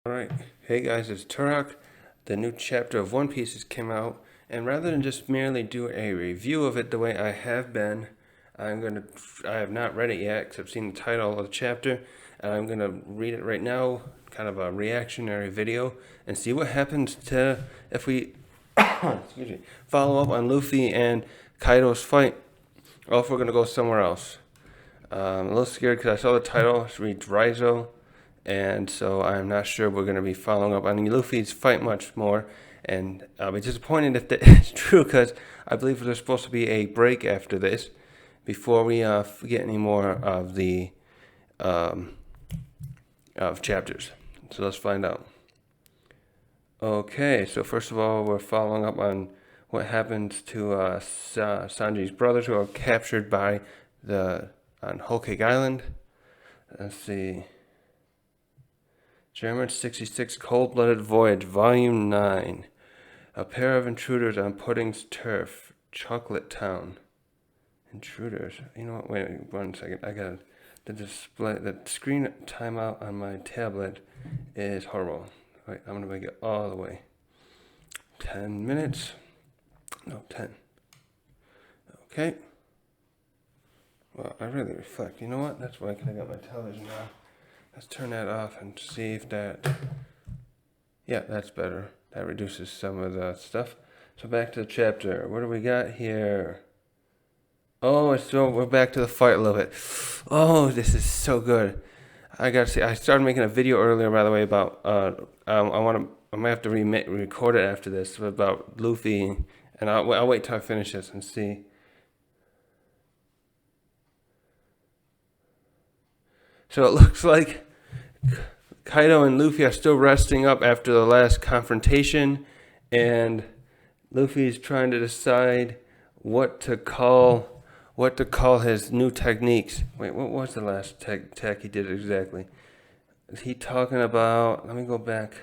Alright, hey guys, it's Turok. The new chapter of One Piece has came out, and rather than just merely do a review of it the way I have been, I have not read it yet, except seen the title of the chapter, and I'm gonna read it right now, kind of a reactionary video, and see what happens if we excuse me, follow up on Luffy and Kaido's fight, or if we're gonna go somewhere else. I'm a little scared because I saw the title, it reads Raizo, and so I'm not sure we're going to be following up on Luffy's fight much more. And I'll be disappointed if that's true because I believe there's supposed to be a break after this before we get any more of the of chapters. So let's find out. Okay, so first of all, we're following up on what happens to Sanji's brothers who are captured by on Whole Cake Island. Let's see. German 66 Cold-Blooded Voyage, Volume 9. A pair of intruders on Pudding's turf, Chocolate Town. Intruders. You know what? Wait 1 second. I got the display. The screen timeout on my tablet is horrible. Wait, I'm gonna make it all the way. 10 minutes. No, 10. Okay. Well, I really reflect. You know what? That's why I got my television on. Let's turn that off and see if that... Yeah, that's better. That reduces some of the stuff. So back to the chapter. What do we got here? Oh, we're back to the fight a little bit. Oh, this is so good. I gotta say, I started making a video earlier, by the way, about... I might have to record it after this, about Luffy. And I'll wait till I finish this and see. So it looks like Kaido and Luffy are still resting up after the last confrontation, and Luffy's trying to decide what to call his new techniques. Wait, what was the last tech he did exactly? Is he talking about? Let me go back.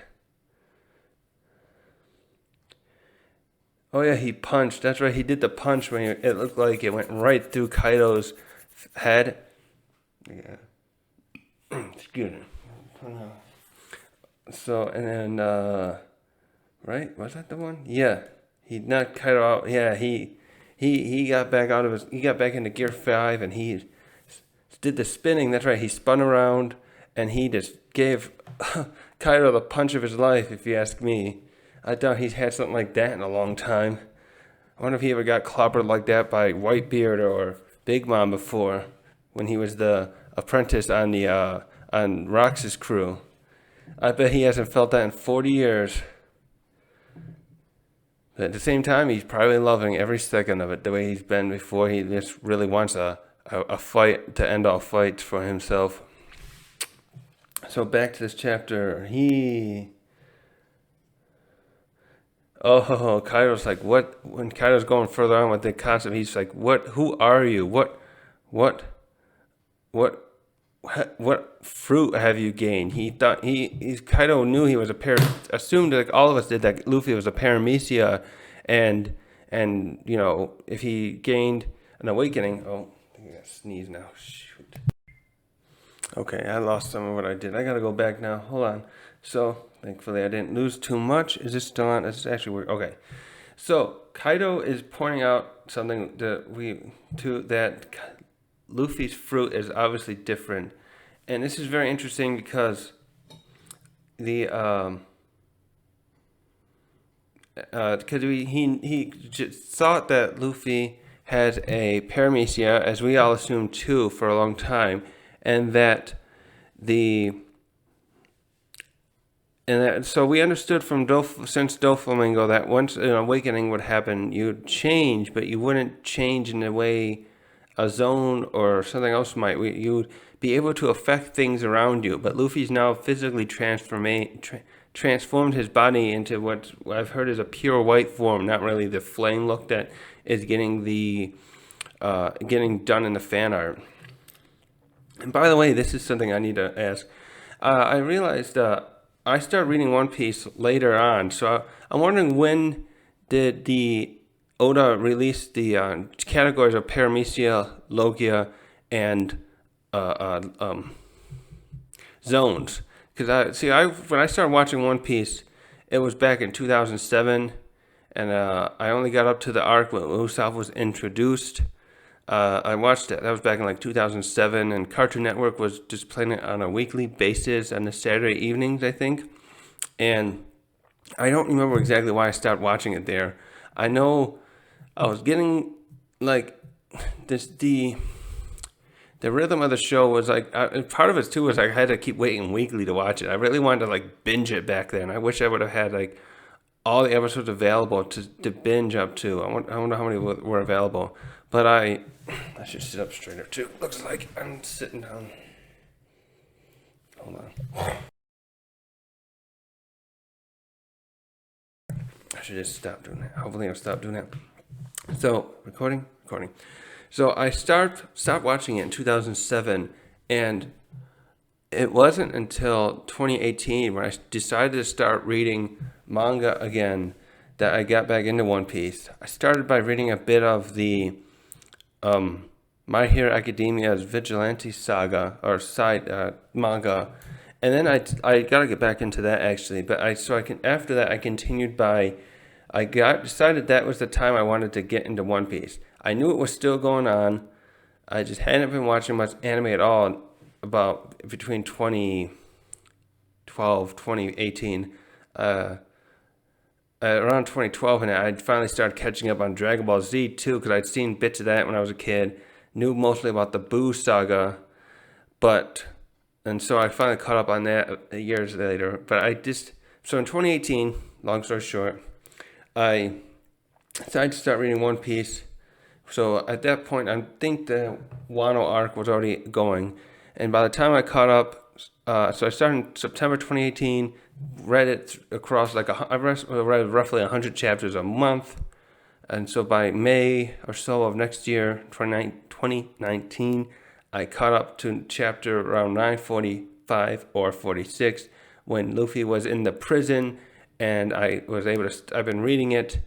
Oh yeah, he punched. That's right. He did the punch when it looked like it went right through Kaido's head. Yeah. Excuse me. So, and then, right? Was that the one? Yeah. He knocked Kaido out. Yeah, he got back he got back into Gear 5 and he did the spinning. That's right. He spun around and he just gave Kaido the punch of his life, if you ask me. I doubt he's had something like that in a long time. I wonder if he ever got clobbered like that by Whitebeard or Big Mom before, when he was the apprentice on on Rox's crew. I bet he hasn't felt that in 40 years. But at the same time, he's probably loving every second of it, the way he's been before. He just really wants a fight to end all fights for himself. So back to this chapter. Kaido's like, what? When Kaido's going further on with the concept, he's like, what? Who are you? What fruit have you gained? He thought Kaido knew he was assumed, like all of us did, that Luffy was a paramecia, and you know, if he gained an awakening. Oh, I think I got to sneeze now. Shoot. Okay, I lost some of what I did. I gotta go back now. Hold on. So thankfully I didn't lose too much. Is this still on? Is this actually work? Okay. So Kaido is pointing out something that Luffy's fruit is obviously different, and this is very interesting because he just thought that Luffy has a paramecia, as we all assumed too, for a long time, and so we understood from since Doflamingo that once an awakening would happen, you'd change, but you wouldn't change in the way a zone or something else might. You'd be able to affect things around you, but Luffy's now physically transformed his body into what I've heard is a pure white form, not really the flame look that is getting done in the fan art. And by the way, this is something I need to ask. I realized I started reading One Piece later on, so I'm wondering, when did the Oda release the categories of paramecia, logia, and zones? when I started watching One Piece, it was back in 2007, and I only got up to the arc when Usopp was introduced. I watched it. That was back in like 2007, and Cartoon Network was just playing it on a weekly basis on the Saturday evenings, I think. And I don't remember exactly why I stopped watching it there. I know I was getting like the rhythm of the show was like part of it too was I had to keep waiting weekly to watch it. I really wanted to like binge it back then. I wish I would have had like all the episodes available to binge up to. I wonder how many were available. But I should sit up straighter too. Looks like I'm sitting down. Hold on. I should just stop doing that. Hopefully I'll stop doing that. So, recording. So I stopped watching it in 2007, and it wasn't until 2018 when I decided to start reading manga again that I got back into One Piece. I started by reading a bit of the My Hero Academia's Vigilante Saga or side manga, and then I gotta get back into that actually. But after that I continued by decided that was the time I wanted to get into One Piece. I knew it was still going on. I just hadn't been watching much anime at all about between 2012, 2018. Around 2012, and I finally started catching up on Dragon Ball Z too, because I'd seen bits of that when I was a kid. Knew mostly about the Buu saga, and so I finally caught up on that years later. But so in 2018, long story short, I decided to start reading One Piece. So at that point, I think the Wano arc was already going. And by the time I caught up, so I started in September 2018, read it across I read roughly 100 chapters a month. And so by May or so of next year, 2019, I caught up to chapter around 945 or 46 when Luffy was in the prison, and I was able to, I've been reading it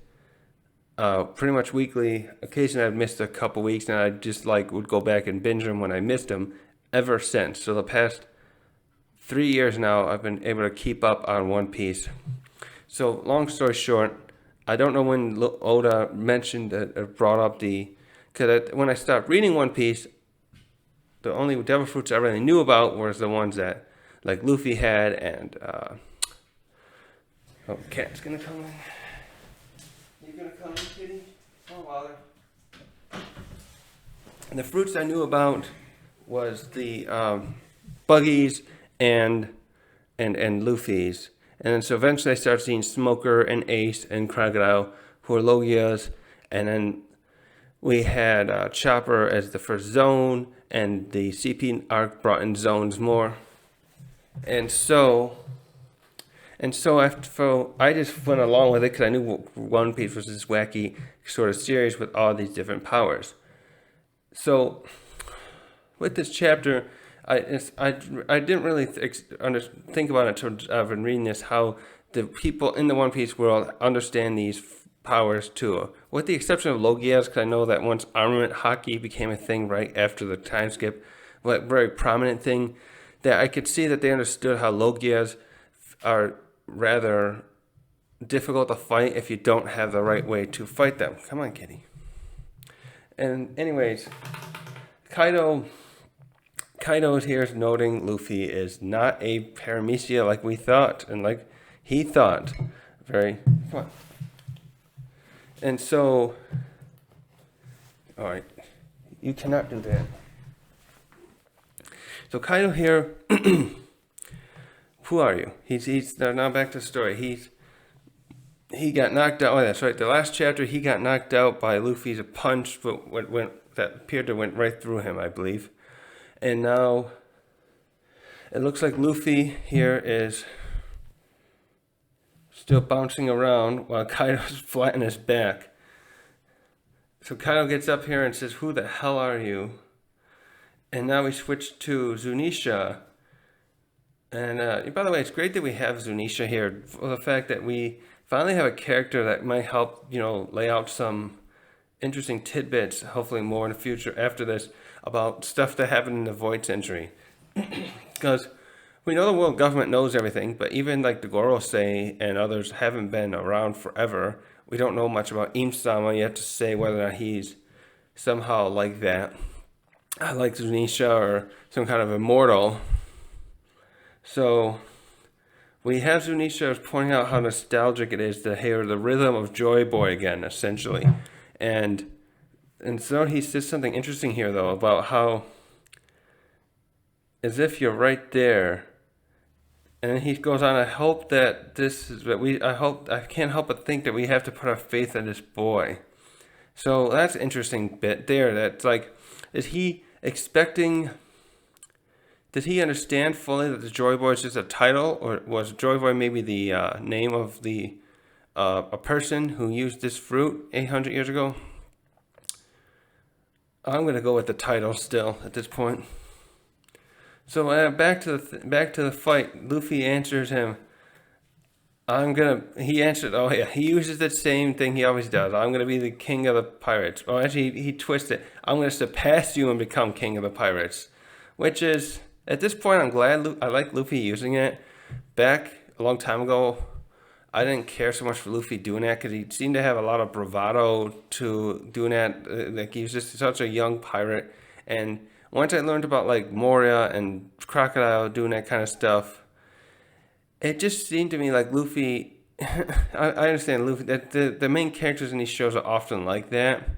pretty much weekly. Occasionally I've missed a couple weeks, and I just would go back and binge them when I missed them ever since. So the past 3 years now, I've been able to keep up on One Piece. So long story short, I don't know when Oda mentioned brought up because when I stopped reading One Piece, the only devil fruits I really knew about was the ones that like Luffy had, and cat's gonna come in. You gonna come in, kitty? Don't bother. And the fruits I knew about was the Buggies and Luffy's. And then so eventually I started seeing Smoker and Ace and Crocodile, who are Logias. And then we had Chopper as the first zone, and the CP arc brought in zones more. And so I just went along with it because I knew One Piece was this wacky sort of series with all these different powers. So with this chapter, I didn't really think about it until I've been reading this, how the people in the One Piece world understand these powers too. With the exception of Logias, because I know that once armament hockey became a thing right after the time skip, but very prominent thing, that I could see that they understood how Logias are rather difficult to fight if you don't have the right way to fight them. Come on, kitty. And anyways, Kaido here is noting Luffy is not a paramecia like we thought, and like he thought. Come on. And so, all right, you cannot do that. So Kaido here, who are you? He's now back to the story. He got knocked out. Oh, that's right. The last chapter, he got knocked out by Luffy's punch, that appeared to went right through him, I believe. And now it looks like Luffy here is still bouncing around while Kaido's flat on his back. So Kaido gets up here and says, "Who the hell are you?" And now we switch to Zunisha. And by the way, it's great that we have Zunisha here, for the fact that we finally have a character that might help, lay out some interesting tidbits, hopefully more in the future after this, about stuff that happened in the Void Century. Because we know the world government knows everything, but even like the Gorosei and others haven't been around forever. We don't know much about Imsama yet to say whether or not he's somehow like that, like Zunisha or some kind of immortal. So we have Zunisha pointing out how nostalgic it is to hear the rhythm of Joy Boy again, essentially. And so he says something interesting here, though, about how, as if you're right there. And he goes on, I hope that this is what I can't help but think that we have to put our faith in this boy. So that's an interesting bit there. That's like, is he expecting, did he understand fully that the Joy Boy is just a title? Or was Joy Boy maybe the name of a person who used this fruit 800 years ago? I'm going to go with the title still at this point. So back to the fight. Luffy answers him. He answered, oh yeah, he uses the same thing he always does. I'm gonna be the king of the pirates. Oh, actually, he twists it. I'm gonna surpass you and become king of the pirates. Which is, at this point, I'm glad I like Luffy using it. Back a long time ago, I didn't care so much for Luffy doing that because he seemed to have a lot of bravado to doing that. Like he was just such a young pirate. And once I learned about like Moria and Crocodile doing that kind of stuff, it just seemed to me like Luffy. I understand Luffy that the main characters in these shows are often like that.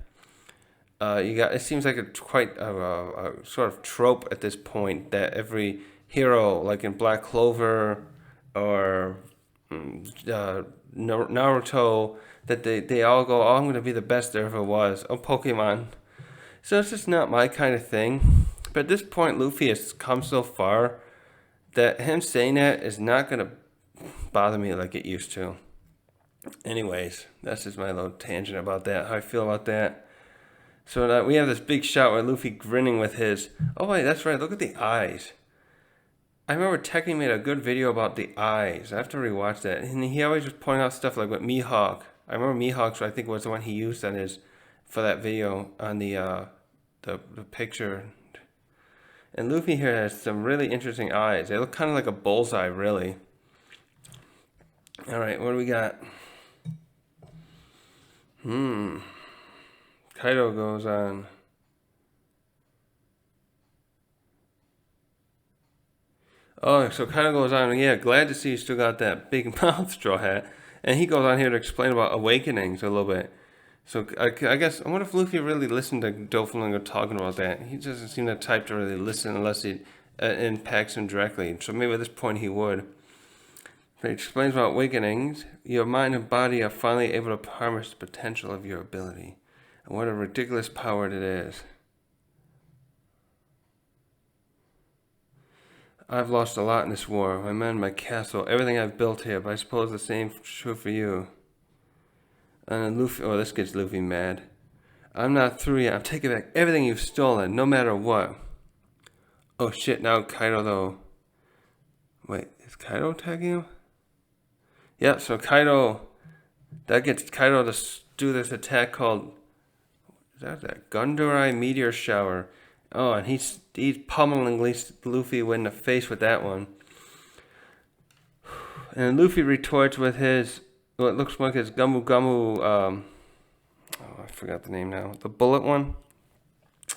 It seems like it's quite a sort of trope at this point that every hero, like in Black Clover or Naruto, that they all go, oh, I'm going to be the best there ever was. Oh, Pokemon. So it's just not my kind of thing. But at this point, Luffy has come so far that him saying that is not going to bother me like it used to. Anyways, that's just my little tangent about that, how I feel about that. So we have this big shot where Luffy grinning with his, oh wait, that's right, look at the eyes. I remember Tekken made a good video about the eyes. I have to rewatch that. And he always was pointing out stuff like with Mihawk. I remember Mihawk, I think was the one he used on for that video on the picture. And Luffy here has some really interesting eyes. They look kind of like a bullseye, really. Alright, what do we got? Kaido goes on. Oh, so Kaido goes on, yeah, glad to see you still got that big mouth, Straw Hat. And he goes on here to explain about awakenings a little bit. So I guess, I wonder if Luffy really listened to Doflamingo talking about that. He doesn't seem the type to really listen unless it impacts him directly. So maybe at this point he would. But he explains about awakenings. Your mind and body are finally able to harness the potential of your ability. And what a ridiculous power it is. I've lost a lot in this war. My men, my castle, everything I've built here. But I suppose the same is true for you. And then Luffy, oh, this gets Luffy mad. I'm not through yet. I'm taking back everything you've stolen, no matter what. Oh shit, now Kaido though. Wait, is Kaido attacking him? Yep, so Kaido, that gets Kaido to do this attack called, is that Gundurai Meteor Shower. Oh, and he's pummeling Luffy in the face with that one. And Luffy retorts with his, what looks like his Gumu Gumu, oh, I forgot the name now. The bullet one?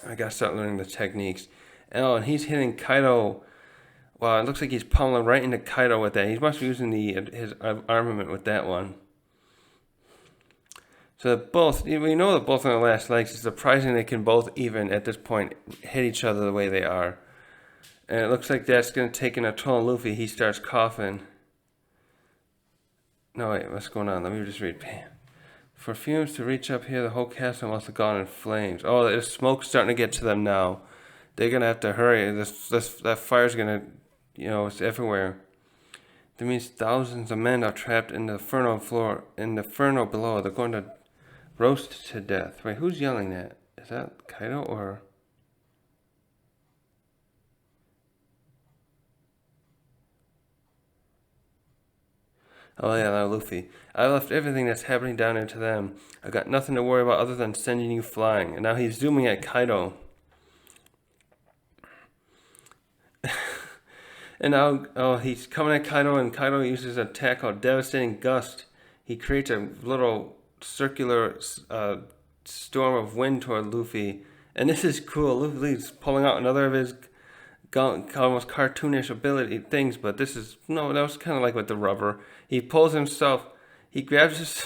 I gotta start learning the techniques. Oh, and he's hitting Kaido. Wow, it looks like he's pummeling right into Kaido with that. He must be using his armament with that one. So both, we know that both on the last legs. It's surprising they can both even, at this point, hit each other the way they are. And it looks like that's going to take a toll on Luffy. He starts coughing. No, wait, what's going on? Let me just read. For fumes to reach up here, the whole castle must have gone in flames. Oh, the smoke's starting to get to them now. They're going to have to hurry. That fire's going to, it's everywhere. That means thousands of men are trapped in the inferno below. They're going to roast to death. Wait, who's yelling that? Is that Kaido or... Oh yeah, now Luffy. I left everything that's happening down there to them. I got nothing to worry about other than sending you flying. And now he's zooming at Kaido. And now, oh, he's coming at Kaido, and Kaido uses an attack called Devastating Gust. He creates a little circular storm of wind toward Luffy. And this is cool. Luffy's pulling out another of his almost cartoonish ability things, but this is, no, that was kind of like with the rubber. He pulls himself, he grabs his,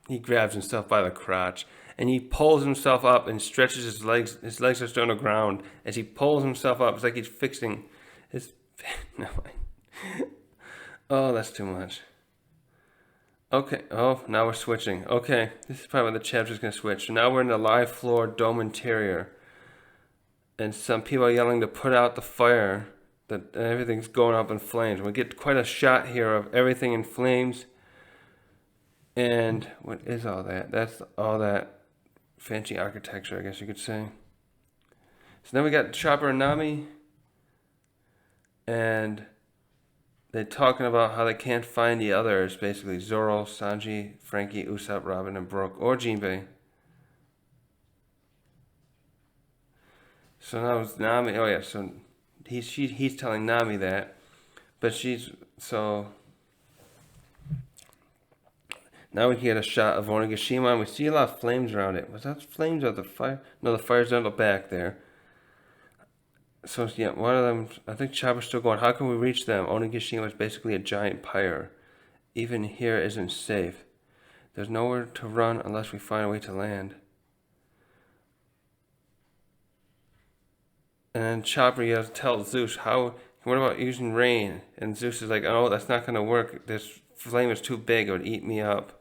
he grabs himself by the crotch, and he pulls himself up and stretches his legs. His legs are still on the ground as he pulls himself up. It's like he's fixing his. No, oh, that's too much. Okay. Oh, now we're switching. Okay, this is probably when the chapter's gonna switch. So now we're in the live floor dome interior, and some people are yelling to put out the fire. That everything's going up in flames. We get quite a shot here of everything in flames. And what is all that? That's all that fancy architecture, I guess you could say. So then we got Chopper and Nami, and they're talking about how they can't find the others, basically Zoro, Sanji, Frankie, Usopp, Robin, and Brook, or Jinbei. So now it's Nami. Oh yeah, so he's telling Nami that, but she's so. Now we can get a shot of Onigashima, and we see a lot of flames around it. Was that flames or the fire? No, the fire's on the back there. So yeah, one of them, I think Chopper's still going, how can we reach them? Onigashima is basically a giant pyre. Even here isn't safe. There's nowhere to run unless we find a way to land. And then Chopper yells, tell Zeus, what about using rain? And Zeus is like, oh, that's not going to work. This flame is too big, it would eat me up.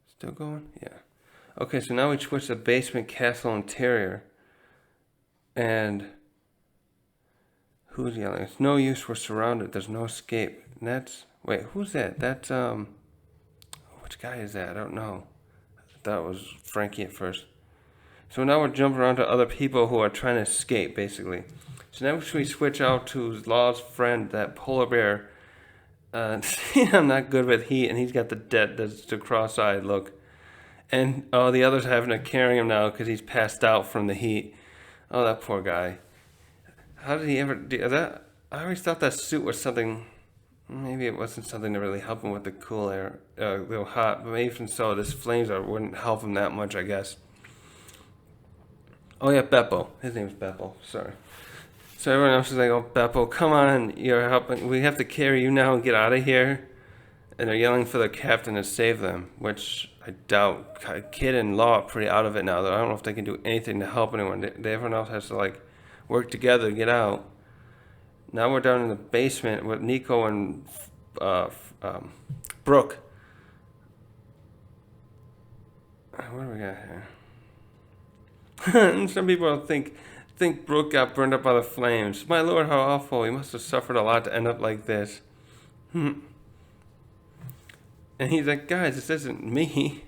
Still going? Yeah. Okay, so now we switch to the basement castle interior. And who's yelling? It's no use, we're surrounded, there's no escape. And that's, wait, who's that? That's, which guy is that? I don't know. I thought it was Frankie at first. So now we're jumping around to other people who are trying to escape, basically. So now we switch out to Law's friend, that polar bear. I'm not good with heat, and he's got the cross-eyed look. And oh, the others are having to carry him now because he's passed out from the heat. Oh, that poor guy. How did he ever do that? I always thought that suit was something. Maybe it wasn't something to really help him with the cool air, a little hot. But even so, this flames wouldn't help him that much, I guess. Oh yeah, Beppo. His name's Beppo. Sorry. So everyone else is like, "Oh, Beppo, come on! You're helping. We have to carry you now and get out of here." And they're yelling for the captain to save them, which I doubt. Kid and Law are pretty out of it now. I don't know if they can do anything to help anyone. Everyone else has to like work together to get out. Now we're down in the basement with Nico and Brook. What do we got here? Some people think Brook got burned up by the flames. My lord, how awful. He must have suffered a lot to end up like this. And he's like, guys, this isn't me.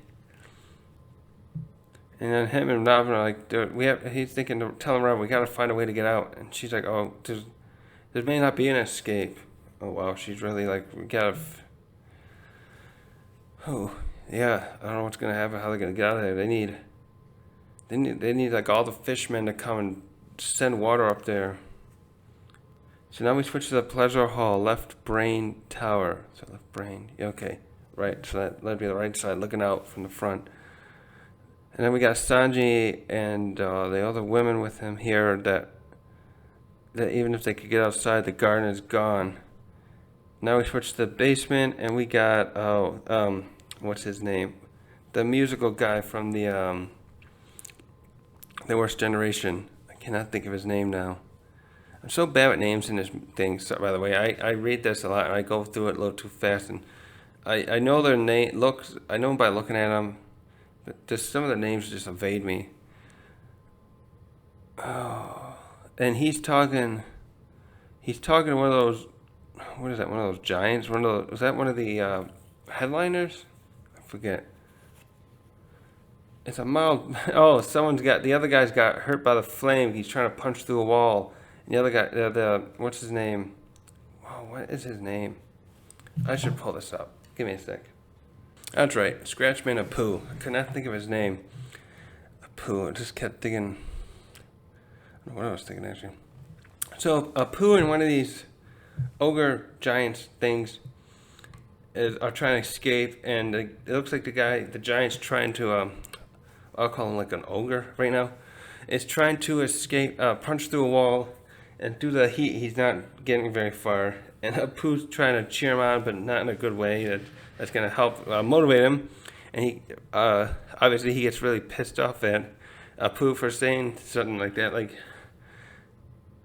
And then him and Robin are like, dude, he's thinking to tell him, Robin, we gotta find a way to get out. And she's like, oh, there may not be an escape. Oh wow, she's really like, we gotta. Oh yeah, I don't know what's gonna happen. How they're gonna get out of there? They need like all the fishmen to come and send water up there. So now we switch to the pleasure hall, left brain tower. So left brain, yeah, okay, right. So that'd be the right side, looking out from the front. And then we got Sanji and the other women with him here. That even if they could get outside, the garden is gone. Now we switch to the basement, and we got what's his name? The musical guy from the Worst Generation. I cannot think of his name now. I'm so bad with names in this thing. So, by the way, I read this a lot and I go through it a little too fast, and I know their name. I know them by looking at them, but just some of the names just evade me. Oh, and he's talking to one of those. What is that? One of those giants? Was that one of the headliners? I forget. It's a mild. Oh, the other guy's got hurt by the flame. He's trying to punch through a wall. And the other guy, what's his name? Oh, what is his name? I should pull this up. Give me a sec. That's right, Scratchman Apu. I could not think of his name. Apu. I just kept thinking. I don't know what I was thinking actually. So Apu and one of these ogre giants things are trying to escape, and it looks like the giant's trying to, I'll call him like an ogre right now, is trying to escape, punch through a wall, and due to the heat, he's not getting very far. And Apu's trying to cheer him on, but not in a good way. That's going to help motivate him. And he, obviously, he gets really pissed off at Apu for saying something like that, like,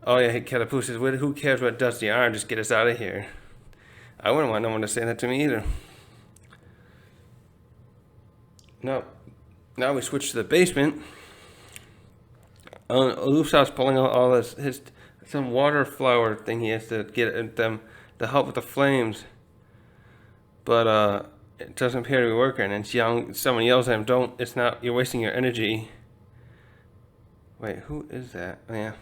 "Oh yeah," Apu says, "Who cares what Dusty Arm? Just get us out of here." I wouldn't want no one to say that to me either. Now we switch to the basement. Usopp's pulling out all his some water flower thing he has to get them to help with the flames, but it doesn't appear to be working. And someone yells at him, "Don't! It's not. You're wasting your energy." Wait, who is that? Oh, yeah.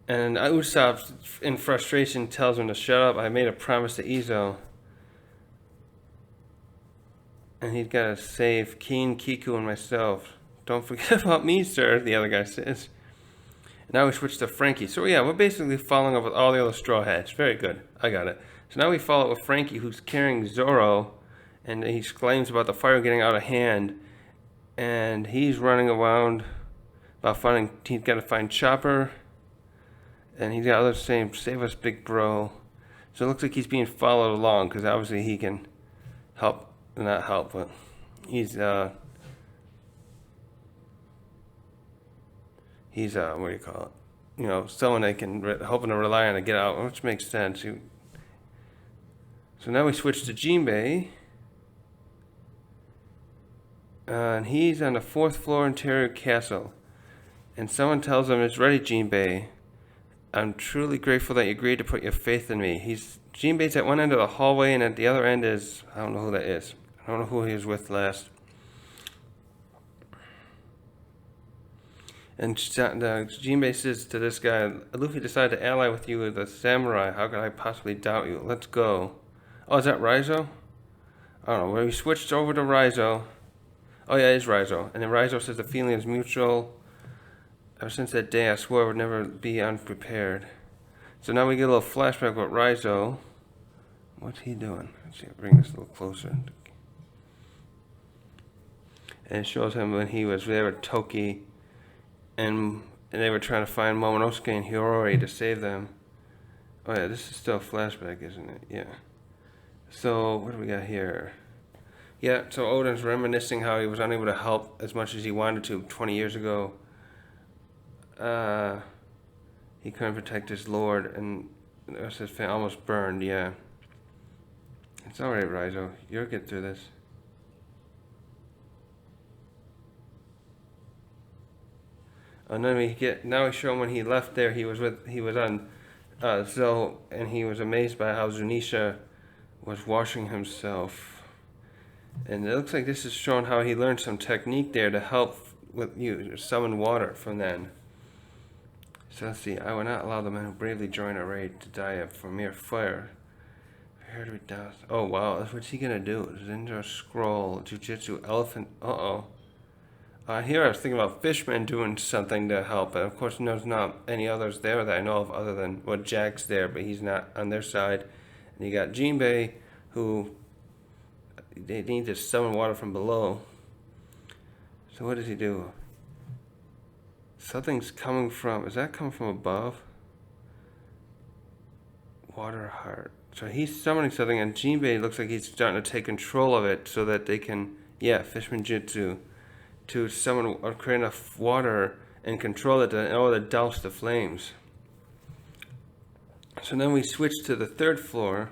And Usopp, in frustration, tells him to shut up. "I made a promise to Izo." And he's got to save Keen, Kiku, and myself. "Don't forget about me, sir," the other guy says. And now we switch to Franky. So yeah, we're basically following up with all the other Straw Hats. Very good. I got it. So now we follow up with Franky, who's carrying Zoro. And he exclaims about the fire getting out of hand. And he's running around about he's got to find Chopper. And he's got others saying, "Save us, big bro." So it looks like he's being followed along, because obviously he can help, not help, but he's what do you call it? Someone they can hoping to rely on to get out, which makes sense. So now we switch to Jinbei. And he's on the 4th floor interior castle. And someone tells him, "It's ready, Jinbei. I'm truly grateful that you agreed to put your faith in me." Jinbei's at one end of the hallway, and at the other end is, I don't know who that is. I don't know who he was with last. And Jinbei says to this guy, "Luffy decided to ally with you as a samurai. How could I possibly doubt you? Let's go." Oh, is that Raizo? I don't know. Where we switched over to Raizo. Oh yeah, it is Raizo. And then Raizo says the feeling is mutual. Ever since that day, I swore I would never be unprepared. So now we get a little flashback with Raizo. What's he doing? Let's see, bring this a little closer. And it shows him when he was there with Toki, and they were trying to find Momonosuke and Hiyori to save them. Oh yeah, this is still a flashback, isn't it? Yeah. So what do we got here? Yeah, so Oden's reminiscing how he was unable to help as much as he wanted to 20 years ago. He couldn't protect his lord, and the rest of his family almost burned, yeah. It's alright, Raizo. You'll get through this. And then now we show him when he left there, he was on Zoe, and he was amazed by how Zunisha was washing himself. And it looks like this is showing how he learned some technique there to help with summon water from then. So let's see. "I will not allow the men who bravely join our raid to die from mere fire. Here to be doused." Oh wow, what's he gonna do? Zinja scroll, Jujutsu, elephant. Here I was thinking about Fishman doing something to help, but of course there's not any others there that I know of other than Jack's there, but he's not on their side. And you got Jinbei, who they need to summon water from below. So what does he do? Something's coming from, is that coming from above? Water heart. So he's summoning something, and Jinbei looks like he's starting to take control of it so that they can, Fishman Jutsu, to summon or create enough water and control it in order to douse the flames. So then we switch to the 3rd floor.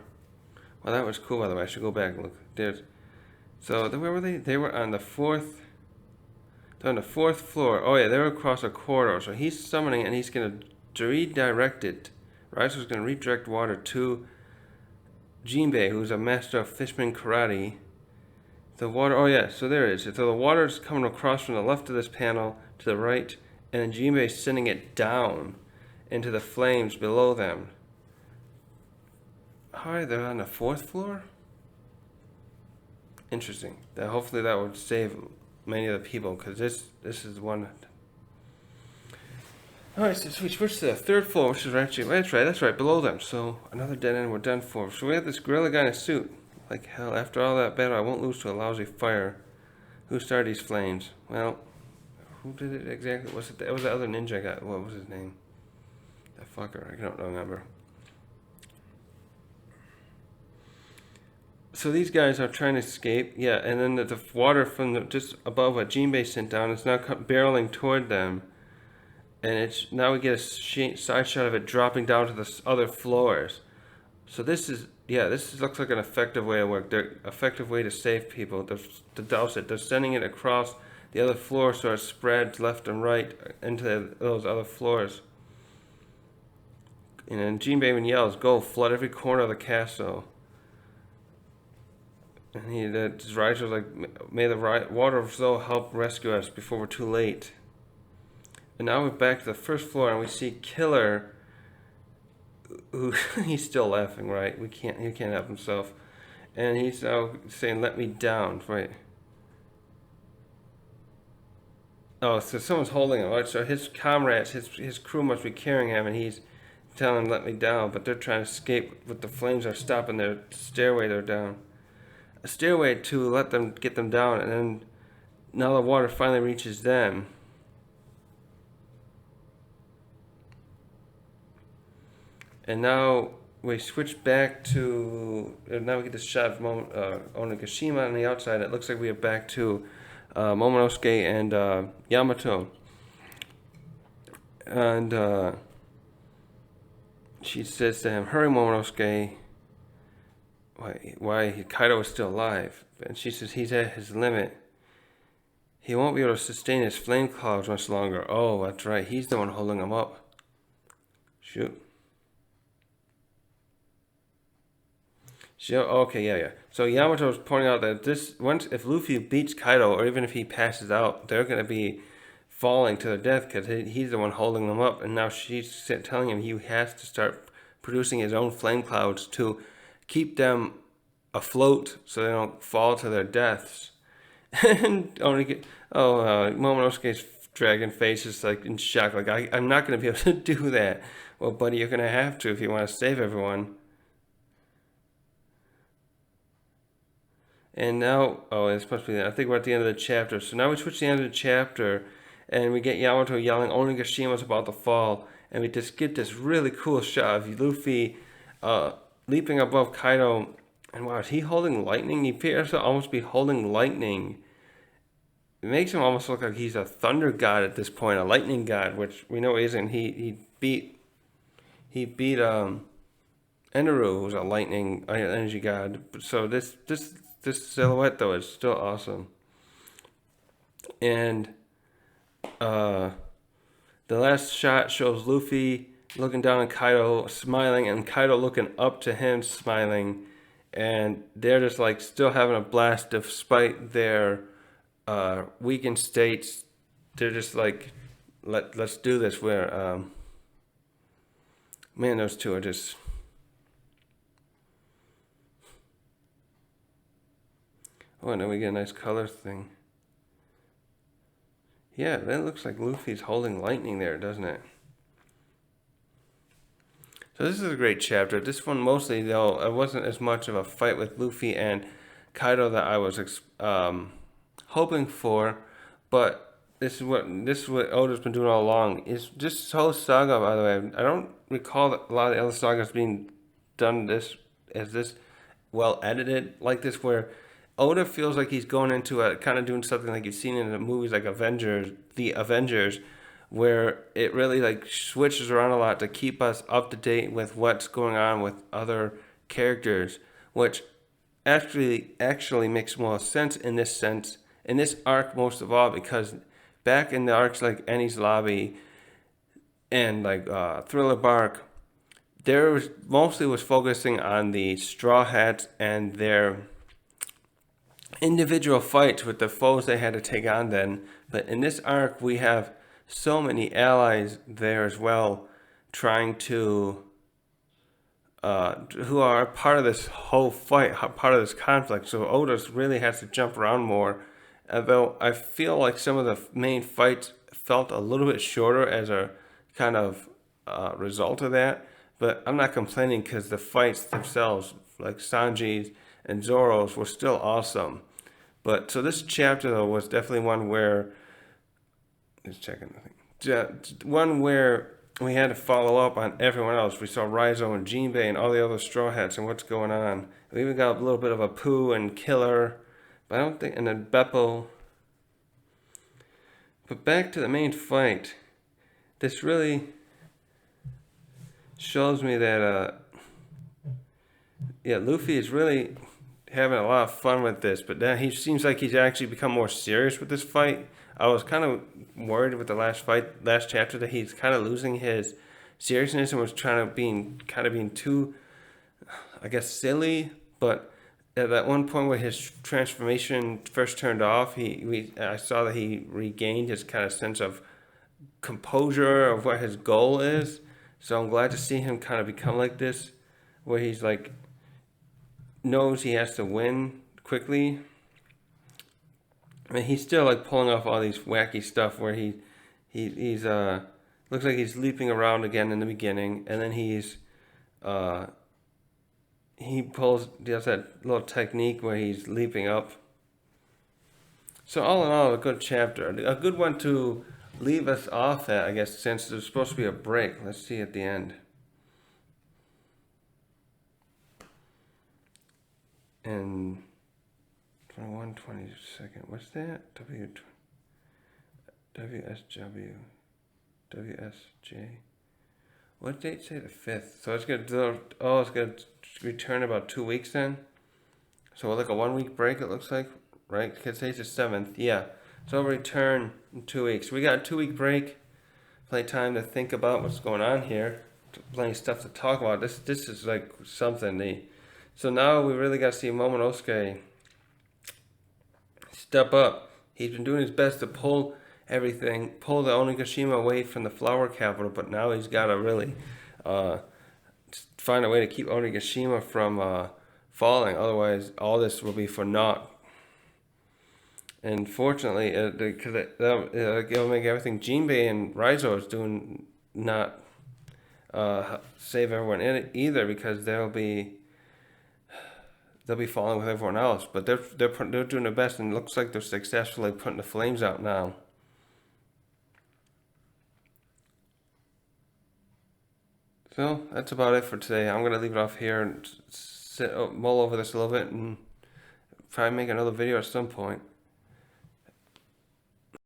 Well, that was cool, by the way. I should go back and look. So where were they? They were on the 4th. They're on the 4th floor. Oh yeah, they were across a corridor. So he's summoning, and he's going to redirect it. Raizo's going to redirect water to Jinbei, who's a master of Fishman Karate. The water, oh yeah, so there it is. So the water is coming across from the left of this panel to the right, and Jinbei is sending it down into the flames below them. Alright, they're on the 4th floor? Interesting. Hopefully that would save many of the people, because this is one. Alright, so we switch to the third floor, which is actually, that's right, below them. So another dead end we're done for. So we have this gorilla guy in a suit. Like hell, after all that battle, I won't lose to a lousy fire. Who started these flames? Well, who did it exactly? Was it? It was the other ninja guy. What was his name? That fucker. I don't remember. So these guys are trying to escape. Yeah, and then the water from just above what Jinbei sent down is now barreling toward them. And it's now we get a side shot of it dropping down to the other floors. So this is looks like an effective way of work. They're effective way to save people. To douse it. They're sending it across the other floor so it spreads left and right into those other floors. And then Jinbei yells, "Go flood every corner of the castle." And his rider was like, "May the water of Zoe help rescue us before we're too late." And now we're back to the first floor, and we see Killer, who he's still laughing, right? He can't help himself, and he's now saying, "Let me down," right? Oh, so someone's holding him. Right? So his comrades, his crew must be carrying him, and he's telling him, "Let me down," but they're trying to escape. But the flames are stopping their stairway. They're down. A stairway to let them get them down, and then now the water finally reaches them. And now we switch back to, now we get this shot of Onigashima on the outside. It looks like we are back to Momonosuke and Yamato. And she says to him, "Hurry, Momonosuke. Why Kaido is still alive?" And she says he's at his limit. He won't be able to sustain his flame clouds much longer. Oh, that's right. He's the one holding him up. Shoot. Okay, yeah. So Yamato is pointing out that if Luffy beats Kaido, or even if he passes out, they're going to be falling to their death because he's the one holding them up. And now she's telling him he has to start producing his own flame clouds to keep them afloat so they don't fall to their deaths. And Momonosuke's dragon face is like in shock. Like, I'm not going to be able to do that. Well, buddy, you're going to have to if you want to save everyone. And now, it's supposed to be that. I think we're at the end of the chapter. So now we switch to the end of the chapter, and we get Yamato yelling, "Onigashima's about to fall." And we just get this really cool shot of Luffy leaping above Kaido. And wow, is he holding lightning? He appears to almost be holding lightning. It makes him almost look like he's a thunder god at this point, a lightning god, which we know he isn't. He beat Eneru, who's a lightning energy god. So this silhouette though is still awesome. And the last shot shows Luffy looking down at Kaido, smiling, and Kaido looking up to him, smiling. And they're just like still having a blast despite their weakened states. They're just like, let's do this. Where man, those two are just. Oh, and then we get a nice color thing. Yeah, that looks like Luffy's holding lightning there, doesn't it? So this is a great chapter. This one mostly, though, it wasn't as much of a fight with Luffy and Kaido that I was hoping for, but this is what Oda's been doing all along. Is just whole saga, by the way. I don't recall a lot of the other sagas being done this well edited like this, where Oda feels like he's going into kind of doing something like you've seen in the movies like The Avengers, where it really like switches around a lot to keep us up to date with what's going on with other characters, which actually makes more sense in this arc most of all, because back in the arcs like Enies Lobby and like Thriller Bark, there was focusing on the Straw Hats and their individual fights with the foes they had to take on then. But in this arc, we have so many allies there as well, trying to who are part of this whole fight, part of this conflict. So Oda really has to jump around more. Although I feel like some of the main fights felt a little bit shorter as a kind of result of that. But I'm not complaining because the fights themselves, like Sanji's and Zoro's, were still awesome. But so this chapter though was definitely one where just checking the thing. One where we had to follow up on everyone else. We saw Raizo and Jinbei and all the other Straw Hats and what's going on. We even got a little bit of a Pooh and Killer, but I don't think, and then Beppo. But back to the main fight. This really shows me that, Luffy is really having a lot of fun with this, but then he seems like he's actually become more serious with this fight. I was kind of worried with the last chapter, that he's kind of losing his seriousness and was being too, I guess, silly. But at that one point where his transformation first turned off, I saw that he regained his kind of sense of composure of what his goal is. So I'm glad to see him kind of become like this, where he's like knows he has to win quickly. I mean, he's still like pulling off all these wacky stuff where he's looks like he's leaping around again in the beginning, and then he does that little technique where he's leaping up. So all in all, a good chapter, a good one to leave us off at, I guess, since there's supposed to be a break. Let's see at the end. And 21, 22nd. What's that? WSW. WSJ. What date say the 5th? So it's gonna return about 2 weeks then. So like a 1 week break, it looks like, right? Because today's the 7th. Yeah. So it'll return in 2 weeks. We got a 2 week break. Plenty of time to think about what's going on here. Plenty of stuff to talk about. This is like something. So now we really got to see Momonosuke step up. He's been doing his best to pull the Onigashima away from the flower capital, but now he's got to really find a way to keep Onigashima from falling. Otherwise, all this will be for naught. And fortunately, because it'll make everything Jinbei and Raizo is doing not save everyone in it either, because they'll be falling with everyone else. But they're doing their best, and it looks like they're successfully putting the flames out now. So that's about it for today. I'm gonna leave it off here and mull over this a little bit, and probably make another video at some point.